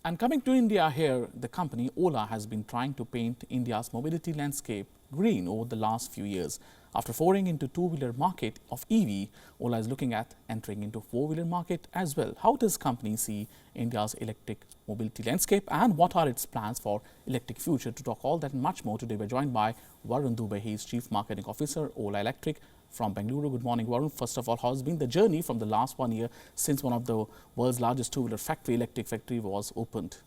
And coming to India here, the company OLA has been trying to paint India's mobility landscape green over the last few years. After foraying into two-wheeler market of EV, OLA is looking at entering into four-wheeler market as well. How does company see India's electric mobility landscape and what are its plans for electric future? To talk all that and much more, today we're joined by Varun Dubey. He is Chief Marketing Officer, OLA Electric from Bengaluru. Good morning, Varun. First of all, how has been the journey from the last 1 year since one of the world's largest two-wheeler factory, electric factory, was opened?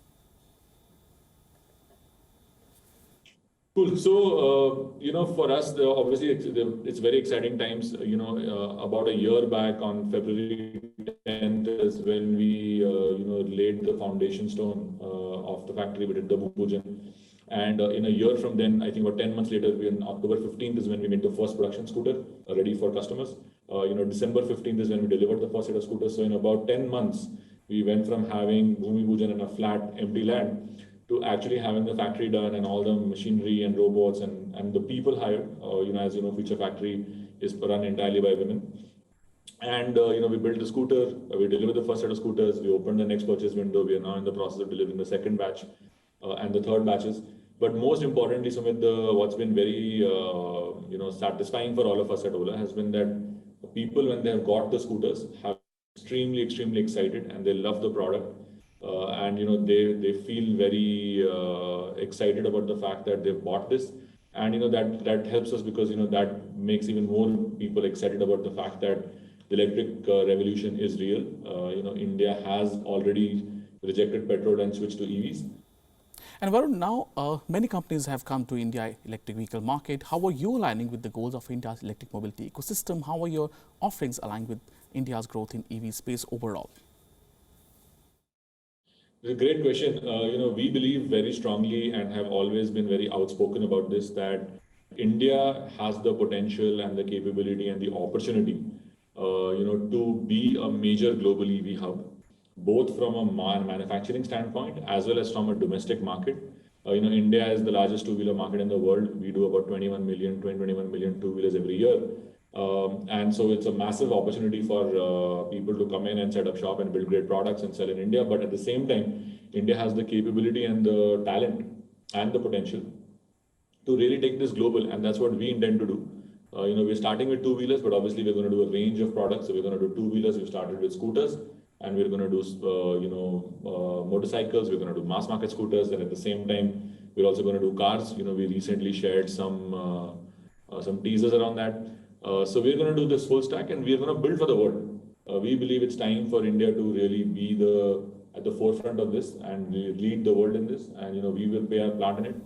Cool. So, for us, obviously, it's very exciting times. About a year back on February 10th is when we, laid the foundation stone of the factory. We did the Pujan. And in a year from then, I think about 10 months later, on October 15th is when we made the first production scooter ready for customers. December 15th is when we delivered the first set of scooters. So in about 10 months, we went from having Bhumi Pujan in a flat, empty land to actually having the factory done and all the machinery and robots and the people hired. As you know, Future Factory is run entirely by women. And, we built the scooter, we delivered the first set of scooters, we opened the next purchase window. We are now in the process of delivering the second batch and the third batches. But most importantly, Sumit, what's been very, satisfying for all of us at OLA has been that people, when they have got the scooters, have extremely excited and they love the product. And they feel very excited about the fact that they've bought this, and that helps us because that makes even more people excited about the fact that the electric revolution is real. India has already rejected petrol and switched to EVs. And Varun, now many companies have come to India electric vehicle market. How are you aligning with the goals of India's electric mobility ecosystem? How are your offerings aligned with India's growth in EV space overall? It's a great question. We believe very strongly and have always been very outspoken about this, that India has the potential and the capability and the opportunity, to be a major global EV hub, both from a manufacturing standpoint as well as from a domestic market. India is the largest two-wheeler market in the world. We do about 21 million two-wheelers every year. And so it's a massive opportunity for people to come in and set up shop and build great products and sell in India. But at the same time, India has the capability and the talent and the potential to really take this global. And that's what we intend to do. We're starting with two-wheelers, but obviously we're going to do a range of products. So we're going to do two-wheelers. We've started with scooters, and we're going to do, motorcycles. We're going to do mass market scooters. And at the same time, we're also going to do cars. We recently shared some teasers around that. So we're going to do this full stack and we're going to build for the world. We believe it's time for India to really be at the forefront of this and lead the world in this. And, we will play our part in it.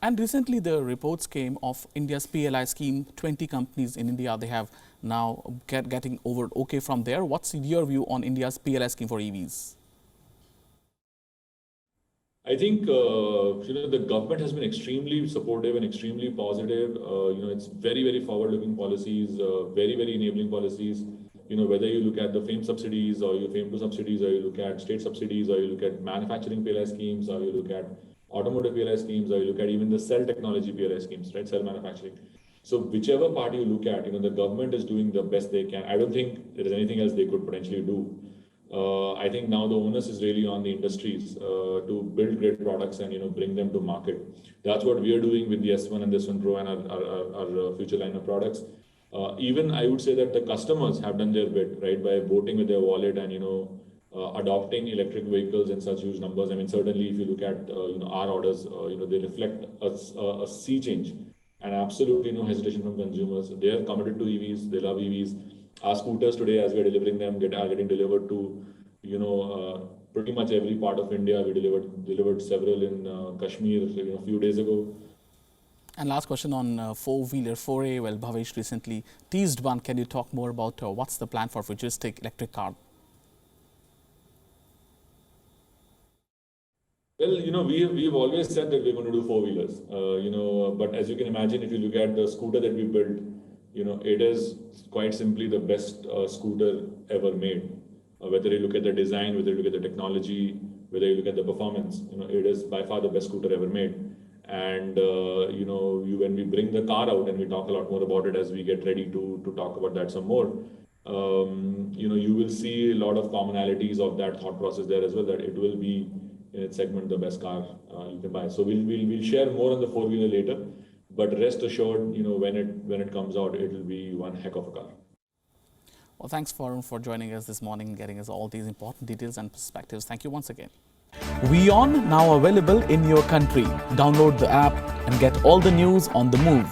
And recently the reports came of India's PLI scheme. 20 companies in India, they have now getting over okay from there. What's your view on India's PLI scheme for EVs? I think, the government has been extremely supportive and extremely positive. It's very forward-looking policies, very enabling policies. Whether you look at the FAME subsidies or your FAME 2 subsidies, or you look at state subsidies, or you look at manufacturing PLI schemes, or you look at automotive PLI schemes, or you look at even the cell technology PLI schemes, right? Cell manufacturing. So whichever part you look at, the government is doing the best they can. I don't think there is anything else they could potentially do. I think now the onus is really on the industries to build great products and bring them to market. That's what we are doing with the S1 and the S1 Pro and our future line of products. Even I would say that the customers have done their bit, right, by voting with their wallet and adopting electric vehicles in such huge numbers. I mean, certainly if you look at our orders, they reflect a sea change and absolutely no hesitation from consumers. They are committed to EVs. They love EVs. Our scooters today, as we're delivering them, are getting delivered to, pretty much every part of India. We delivered several in Kashmir, a few days ago. And last question on four-wheeler foray. Well, Bhavesh recently teased one. Can you talk more about what's the plan for futuristic electric car? Well, we've always said that we're going to do four-wheelers, but as you can imagine, if you look at the scooter that we built, it is quite simply the best scooter ever made. Whether you look at the design, whether you look at the technology, whether you look at the performance, it is by far the best scooter ever made. And, when we bring the car out and we talk a lot more about it as we get ready to talk about that some more, you will see a lot of commonalities of that thought process there as well, that it will be in its segment the best car you can buy. So we'll share more on the four-wheeler later, but rest assured, when it comes out, it will be one heck of a car. Well, thanks, Varun, for joining us this morning and getting us all these important details and perspectives. Thank you once again. WION now available in your country. Download the app and get all the news on the move.